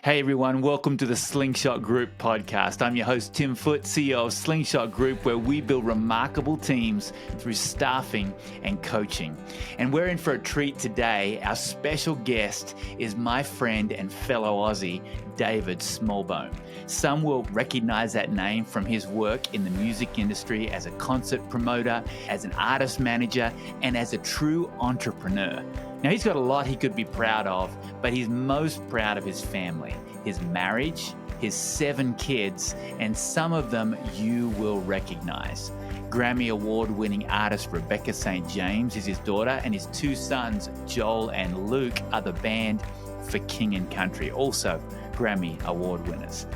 Hey everyone, welcome to the Slingshot Group podcast. I'm your host, Tim Foote, CEO of Slingshot Group, where we build remarkable teams through staffing and coaching. And we're in for a treat today. Our special guest is my friend and fellow Aussie, David Smallbone. Some will recognize that name from his work in the music industry as a concert promoter, as an artist manager, and as a true entrepreneur. Now, he's got a lot he could be proud of, but he's most proud of his family, his marriage, his 7 kids, and some of them you will recognize. Grammy Award-winning artist Rebecca St. James is his daughter, and his 2 sons, Joel and Luke, are the band for King and Country, also Grammy Award winners.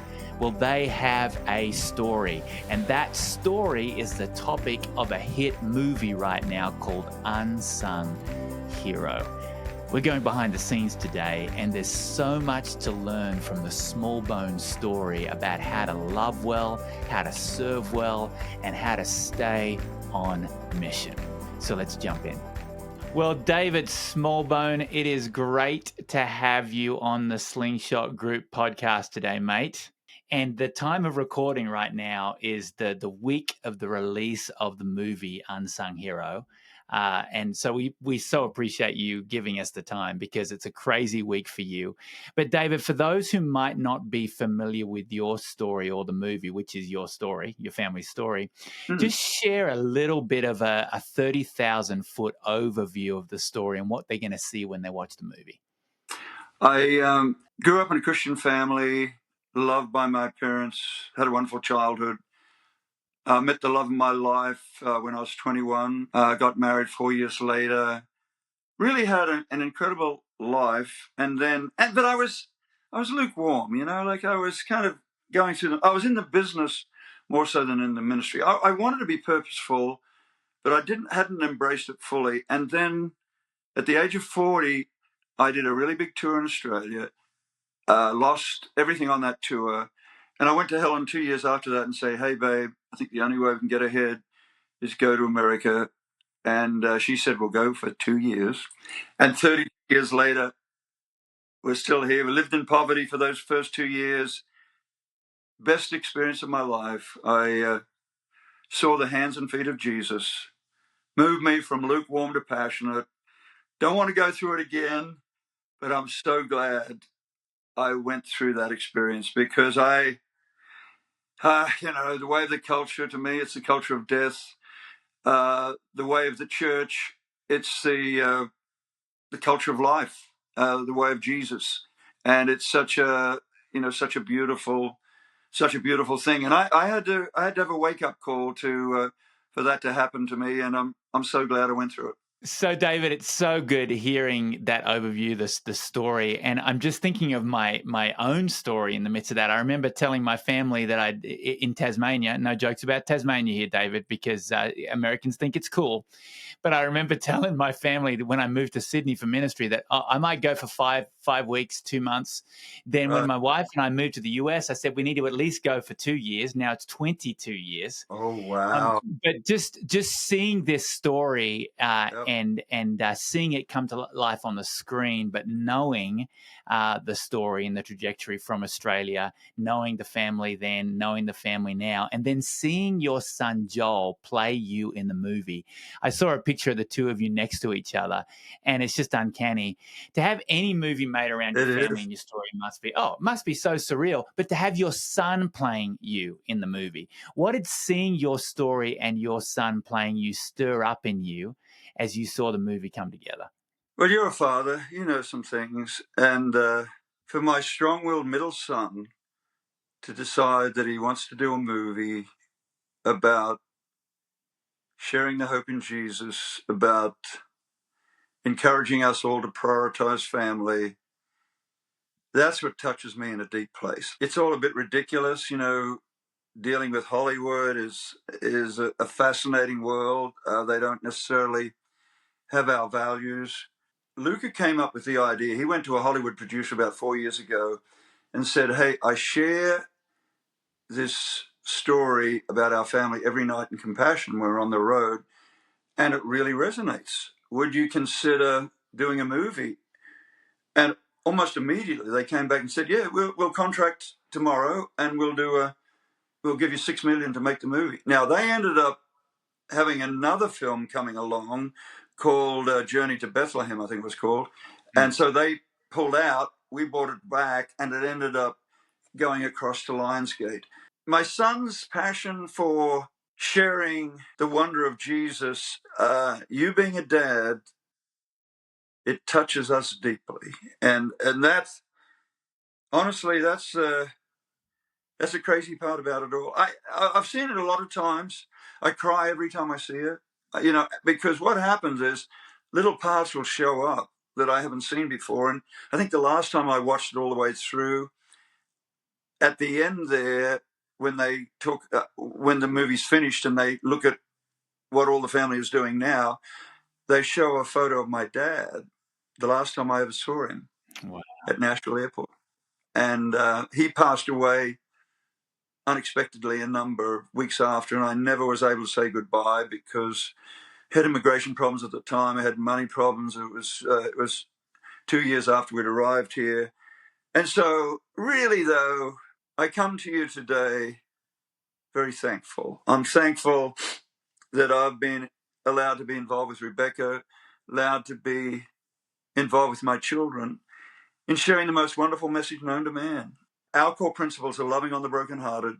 Well, they have a story, and that story is the topic of a hit movie right now called Unsung Hero. We're going behind the scenes today, and there's so much to learn from the Smallbone story about how to love well, how to serve well, and how to stay on mission. So let's jump in. Well, David Smallbone, it is great to have you on the Slingshot Group podcast today, mate. And the time of recording right now is the week of the release of the movie Unsung Hero. And so we so appreciate you giving us the time because it's a crazy week for you. But David, for those who might not be familiar with your story or the movie, which is your story, your family's story, just share a little bit of a 30,000-foot overview of the story and what they're going to see when they watch the movie. I grew up in a Christian family, loved by my parents, had a wonderful childhood. Met the love of my life when I was 21. Got married 4 years later. Really had an incredible life, but I was lukewarm. Like I was kind of going through. I was in the business more so than in the ministry. I wanted to be purposeful, but I hadn't embraced it fully. And then, at the age of 40, I did a really big tour in Australia. Lost everything on that tour. And I went to Helen 2 years after that and say, hey, babe, I think the only way we can get ahead is go to America. And she said, we'll go for 2 years. And 30 years later, we're still here. We lived in poverty for those first 2 years. Best experience of my life. I saw the hands and feet of Jesus. Moved me from lukewarm to passionate. Don't want to go through it again, but I'm so glad I went through that experience because the way of the culture, to me, it's the culture of death. The way of the church, it's the culture of life, the way of Jesus. And it's such a beautiful thing. And I had to have a wake up call for that to happen to me. And I'm so glad I went through it. So, David, it's so good hearing that overview, the story. And I'm just thinking of my own story in the midst of that. I remember telling my family that in Tasmania, no jokes about Tasmania here, David, because Americans think it's cool. But I remember telling my family that when I moved to Sydney for ministry that I might go for five weeks, 2 months. Then when my wife and I moved to the US, I said we need to at least go for 2 years. Now it's 22 years. Oh, wow. But just seeing this story and seeing it come to life on the screen, but knowing the story and the trajectory from Australia, knowing the family then, knowing the family now, and then seeing your son Joel play you in the movie. I saw a picture of the two of you next to each other, and it's just uncanny. To have any movie made around your family and your story must be so surreal. But to have your son playing you in the movie, what did seeing your story and your son playing you stir up in you as you saw the movie come together? Well, you're a father, you know some things. And for my strong-willed middle son to decide that he wants to do a movie about sharing the hope in Jesus, about encouraging us all to prioritize family, that's what touches me in a deep place. It's all a bit ridiculous, dealing with Hollywood is a fascinating world. They don't necessarily have our values. Luca came up with the idea. He went to a Hollywood producer about 4 years ago and said, hey, I share this story about our family every night in Compassion when we're on the road, and it really resonates. Would you consider doing a movie? And almost immediately they came back and said, "Yeah, we'll contract tomorrow, and we'll give you $6 million to make the movie." Now they ended up having another film coming along called Journey to Bethlehem, I think it was called, and so they pulled out. We bought it back, and it ended up going across to Lionsgate. My son's passion for sharing the wonder of Jesus, you being a dad, it touches us deeply, and that's honestly that's the crazy part about it all. I've seen it a lot of times. I cry every time I see it, because what happens is little parts will show up that I haven't seen before, and I think the last time I watched it all the way through, at the end there, when the movie's finished and they look at what all the family is doing now, they show a photo of my dad, the last time I ever saw him. Wow. At Nashville Airport. And he passed away unexpectedly a number of weeks after, and I never was able to say goodbye because I had immigration problems at the time. I had money problems. It was 2 years after we'd arrived here. And so really, though, I come to you today very thankful. I'm thankful that I've been allowed to be involved with Rebecca, allowed to be involved with my children in sharing the most wonderful message known to man. Our core principles are loving on the brokenhearted,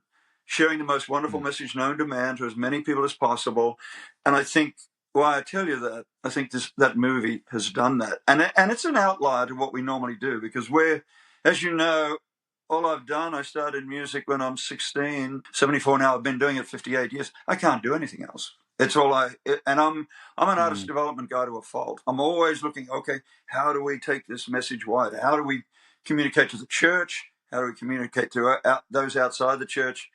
sharing the most wonderful message known to man to as many people as possible. And I think why I tell you that, I think that movie has done that. And it's an outlier to what we normally do, because as you know, all I've done, I started music when I'm 16, 74 now. I've been doing it 58 years. I can't do anything else. It's all and I'm an artist development guy to a fault. I'm always looking, okay, how do we take this message wider? How do we communicate to the church? How do we communicate to those outside the church?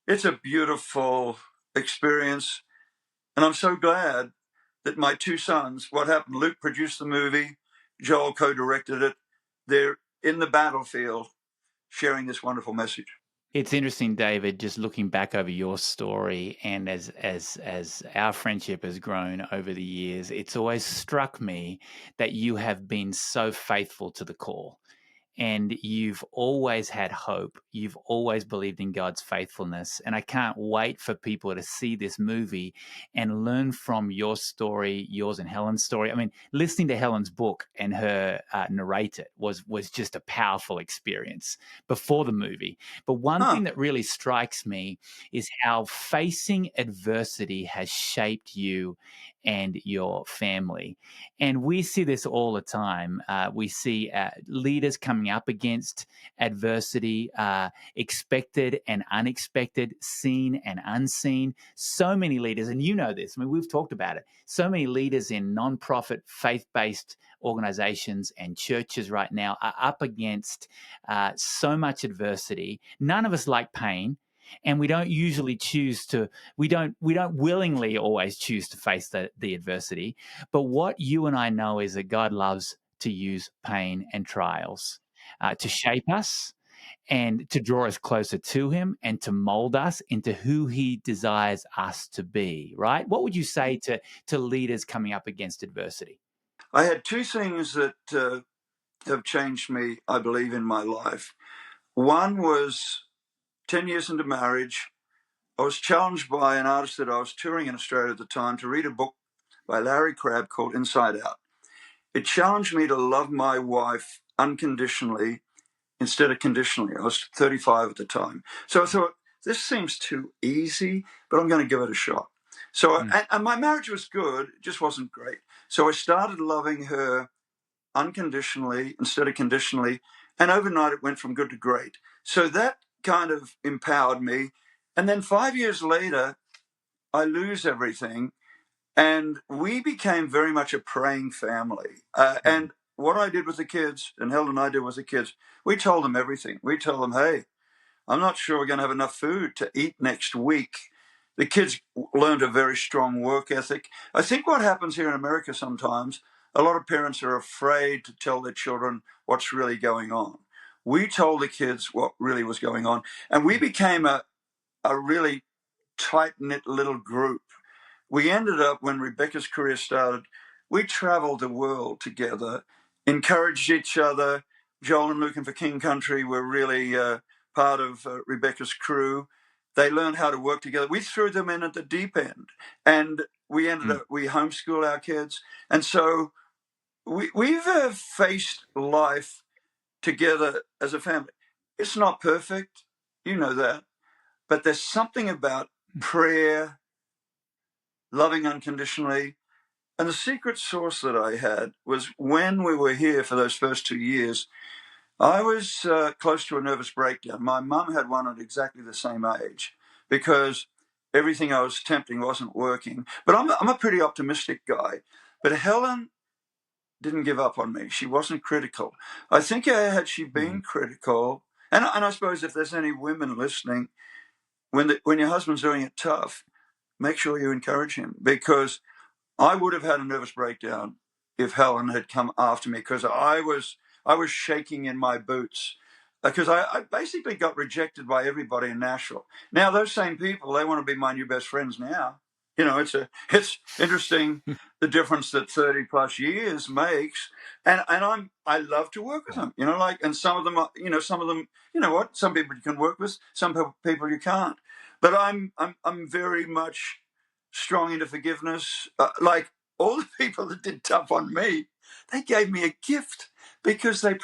It's a beautiful experience. And I'm so glad that my two sons, what happened, Luke produced the movie, Joel co-directed it. They're in the battlefield sharing this wonderful message. It's interesting, David, just looking back over your story, and as our friendship has grown over the years, it's always struck me that you have been so faithful to the call. And you've always had hope. You've always believed in God's faithfulness. And I can't wait for people to see this movie and learn from your story, yours and Helen's story. I mean, listening to Helen's book and her narrate it was just a powerful experience before the movie. But one thing that really strikes me is how facing adversity has shaped you and your family. And we see this all the time. We see leaders coming up against adversity, expected and unexpected, seen and unseen. So many leaders, and you know this, I mean, we've talked about it. So many leaders in nonprofit, faith-based organizations and churches right now are up against so much adversity. None of us like pain. And we don't usually we don't willingly always choose to face the adversity. But what you and I know is that God loves to use pain and trials to shape us and to draw us closer to him and to mold us into who he desires us to be, right? What would you say to leaders coming up against adversity? I had two things that have changed me, I believe, in my life. One was 10 years into marriage. I was challenged by an artist that I was touring in Australia at the time to read a book by Larry Crabb called Inside Out. It challenged me to love my wife unconditionally instead of conditionally. I was 35 at the time. So I thought, this seems too easy, but I'm going to give it a shot. So, and my marriage was good, it just wasn't great. So I started loving her unconditionally instead of conditionally, and overnight it went from good to great. So that kind of empowered me. And then 5 years later, I lose everything, and we became very much a praying family. And what I did with the kids, and Helen and I did with the kids, we told them everything. We told them, hey, I'm not sure we're going to have enough food to eat next week. The kids learned a very strong work ethic. I think what happens here in America sometimes, a lot of parents are afraid to tell their children what's really going on. We told the kids what really was going on, and we became a really tight-knit little group. We ended up, when Rebecca's career started, we traveled the world together, encouraged each other. Joel and Luke for King Country were really part of Rebecca's crew. They learned how to work together. We threw them in at the deep end, and we homeschool our kids. And so we've faced life together as a family. It's not perfect, you know that, but there's something about prayer, loving unconditionally. And the secret sauce that I had was when we were here for those first 2 years, I was close to a nervous breakdown. My mum had one at exactly the same age because everything I was attempting wasn't working. But I'm a pretty optimistic guy. But Helen didn't give up on me. She wasn't critical. I think had she been critical, and I suppose if there's any women listening, when your husband's doing it tough, make sure you encourage him, because I would have had a nervous breakdown if Helen had come after me, because I was shaking in my boots, because I basically got rejected by everybody in Nashville. Now those same people, they want to be my new best friends now. You know, it's interesting the difference that 30 plus years makes, and I love to work with them. You know, and some of them are, some of them, some people you can work with, some people you can't. But I'm very much strong into forgiveness. Like all the people that did tough on me, they gave me a gift because they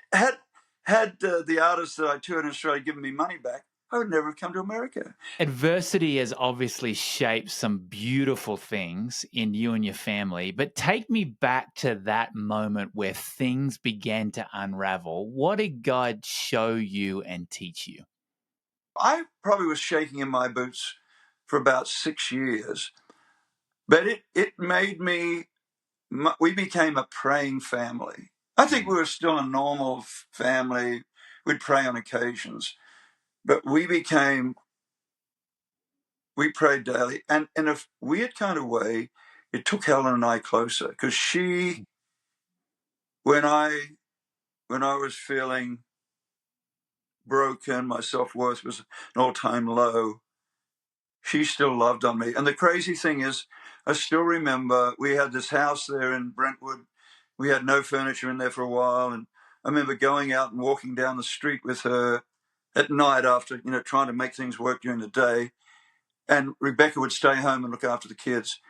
had the artists that I toured in Australia given me money back, I would never have come to America. Adversity has obviously shaped some beautiful things in you and your family, but take me back to that moment where things began to unravel. What did God show you and teach you? I probably was shaking in my boots for about 6 years, but it made me, we became a praying family. I think we were still a normal family. We'd pray on occasions, but we prayed daily. And in a weird kind of way, it took Helen and I closer, because when I was feeling broken, my self-worth was an all-time low, she still loved on me. And the crazy thing is, I still remember we had this house there in Brentwood. We had no furniture in there for a while. And I remember going out and walking down the street with her at night after, trying to make things work during the day. And Rebecca would stay home and look after the kids.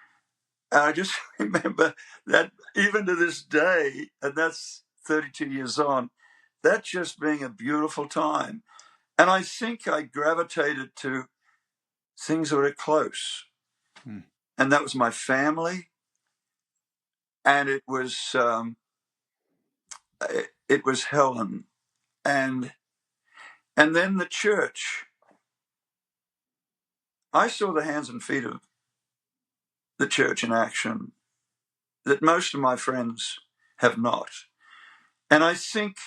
And I just remember that even to this day, and that's 32 years on, that just being a beautiful time. And I think I gravitated to things that were close. And that was my family. And it was Helen. And then the church. I saw the hands and feet of the church in action that most of my friends have not. And I think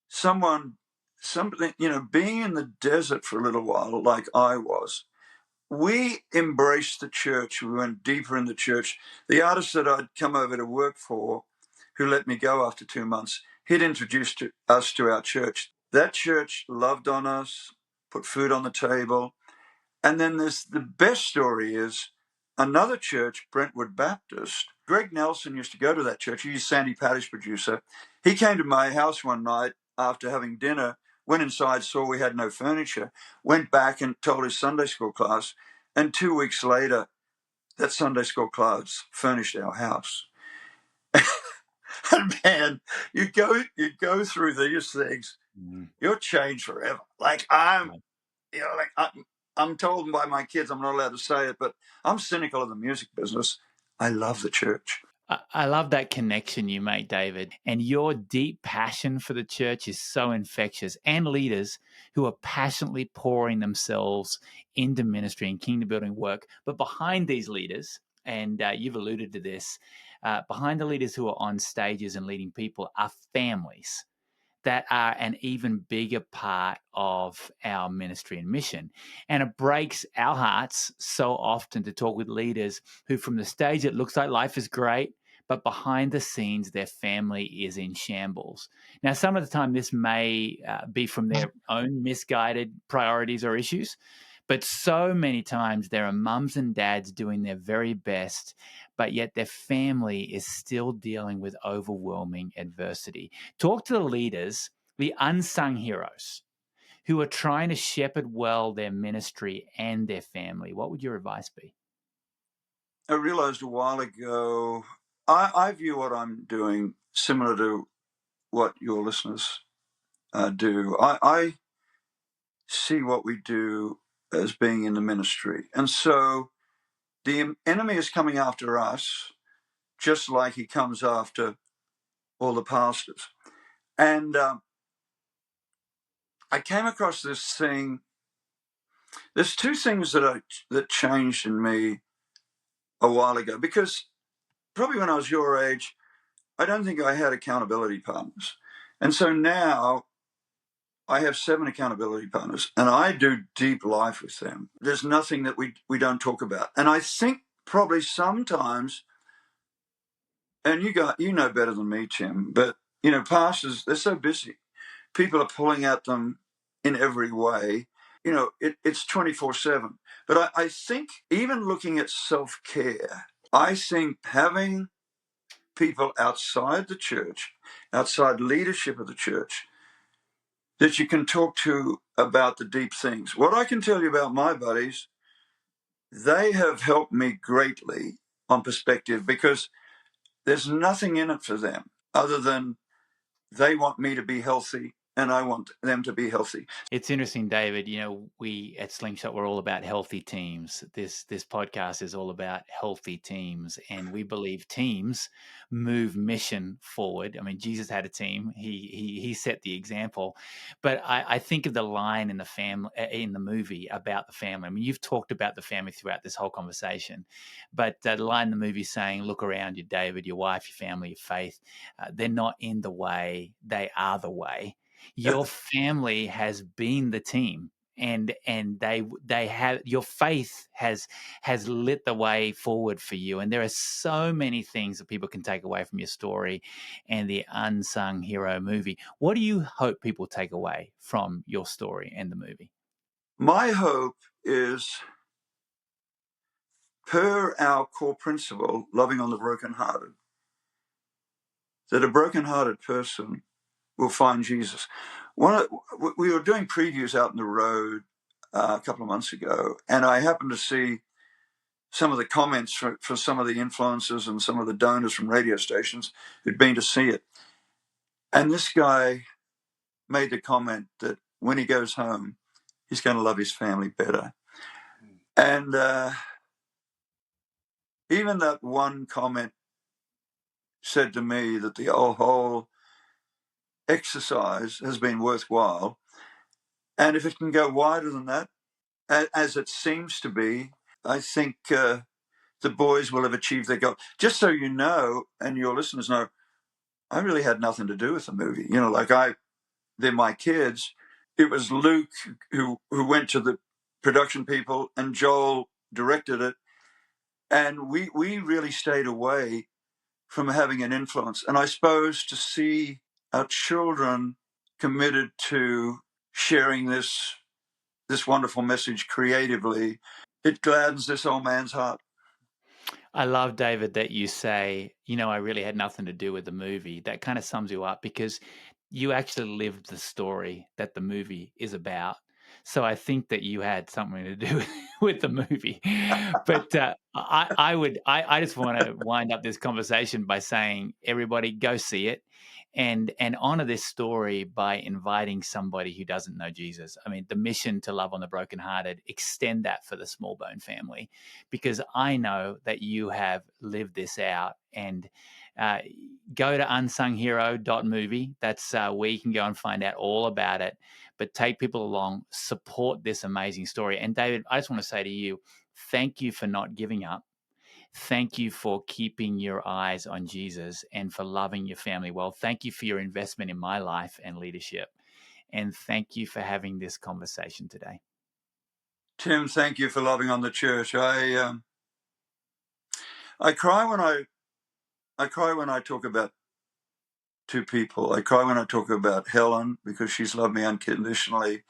something, being in the desert for a little while, like I was, we embraced the church. We went deeper in the church. The artist that I'd come over to work for, who let me go after 2 months, he'd introduced us to our church. That church loved on us, put food on the table. And then the best story is another church, Brentwood Baptist. Greg Nelson used to go to that church. He's Sandy Patty's producer. He came to my house one night after having dinner, went inside, saw we had no furniture, went back and told his Sunday school class. And 2 weeks later, that Sunday school class furnished our house. And man, you go through these things, you're changed forever. Like I'm told by my kids, I'm not allowed to say it, but I'm cynical of the music business. I love the church. I love that connection you make, David. And your deep passion for the church is so infectious, and leaders who are passionately pouring themselves into ministry and kingdom building work. But behind these leaders, and you've alluded to this, behind the leaders who are on stages and leading people are families that are an even bigger part of our ministry and mission. And it breaks our hearts so often to talk with leaders who, from the stage, it looks like life is great, but behind the scenes, their family is in shambles. Now, some of the time, this may be from their own misguided priorities or issues, But so many times there are mums and dads doing their very best, but yet their family is still dealing with overwhelming adversity. Talk to the leaders, the unsung heroes, who are trying to shepherd well their ministry and their family. What would your advice be? I realized a while ago, I view what I'm doing similar to what your listeners do. I see what we do as being in the ministry. And so the enemy is coming after us, just like he comes after all the pastors. And I came across this thing. There's two things that changed in me a while ago, because probably when I was your age, I don't think I had accountability partners. And so now I have 7 accountability partners, and I do deep life with them. There's nothing that we don't talk about. And I think probably sometimes, and you know better than me, Tim, but pastors, they're so busy. People are pulling at them in every way. It's 24/7. But I think even looking at self-care, I think having people outside the church, outside leadership of the church, that you can talk to about the deep things. What I can tell you about my buddies, they have helped me greatly on perspective, because there's nothing in it for them other than they want me to be healthy and I want them to be healthy. It's interesting, David. We at Slingshot, we're all about healthy teams. This podcast is all about healthy teams, and we believe teams move mission forward. I mean, Jesus had a team; he set the example. But I think of the line in the movie about the family. I mean, you've talked about the family throughout this whole conversation, but the line in the movie saying, "Look around you, David, your wife, your family, your faith. They're not in the way; they are the way." Your family has been the team, and they have, your faith has lit the way forward for you. And there are so many things that people can take away from your story and the Unsung Hero movie. What do you hope people take away from your story and the movie? My hope is, per our core principle, loving on the brokenhearted, that a brokenhearted person will find Jesus. We were doing previews out in the road a couple of months ago, and I happened to see some of the comments for some of the influencers and some of the donors from radio stations who'd been to see it. And this guy made the comment that when he goes home, he's going to love his family better. And even that one comment said to me that the whole exercise has been worthwhile. And if it can go wider than that, as it seems to be, I think the boys will have achieved their goal. Just so you know, and your listeners know, I really had nothing to do with the movie. They're my kids. It was Luke who went to the production people, and Joel directed it. And we really stayed away from having an influence. And I suppose to see our children committed to sharing this wonderful message creatively, it gladdens this old man's heart. I love, David, that you say, I really had nothing to do with the movie. That kind of sums you up, because you actually lived the story that the movie is about. So I think that you had something to do with the movie. But I just want to wind up this conversation by saying, everybody go see it, and honor this story by inviting somebody who doesn't know Jesus. I mean, the mission to love on the brokenhearted, extend that for the Smallbone family, because I know that you have lived this out. And go to unsunghero.movie. That's where you can go and find out all about it. But take people along, support this amazing story. And David, I just want to say to you, thank you for not giving up. Thank you for keeping your eyes on Jesus and for loving your family well. Thank you for your investment in my life and leadership. And thank you for having this conversation today. Tim, thank you for loving on the church. I cry when I talk about two people. I cry when I talk about Helen, because she's loved me unconditionally,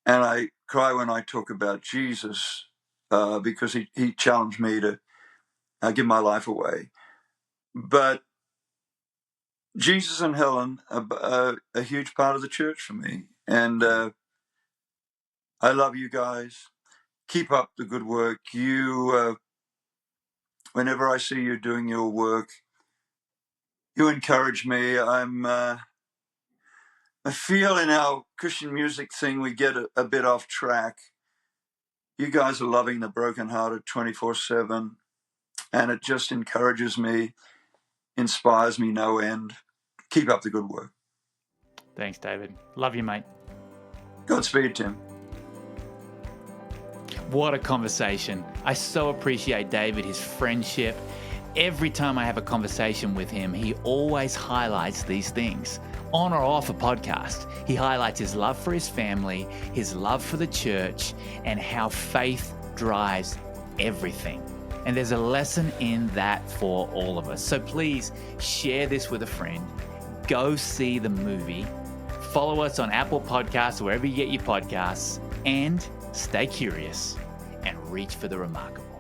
and I cry when I talk about Jesus because he challenged me to give my life away. But Jesus and Helen are a huge part of the church for me. And I love you guys. Keep up the good work. You, whenever I see you doing your work, you encourage me. I feel in our Christian music thing, we get a bit off track. You guys are loving the brokenhearted 24/7, and it just encourages me, inspires me no end. Keep up the good work. Thanks, David. Love you, mate. Godspeed, Tim. What a conversation. I so appreciate David, his friendship. Every time I have a conversation with him, he always highlights these things. On or off a podcast, he highlights his love for his family, his love for the church, and how faith drives everything. And there's a lesson in that for all of us. So please share this with a friend. Go see the movie. Follow us on Apple Podcasts, wherever you get your podcasts, and stay curious and reach for the remarkable.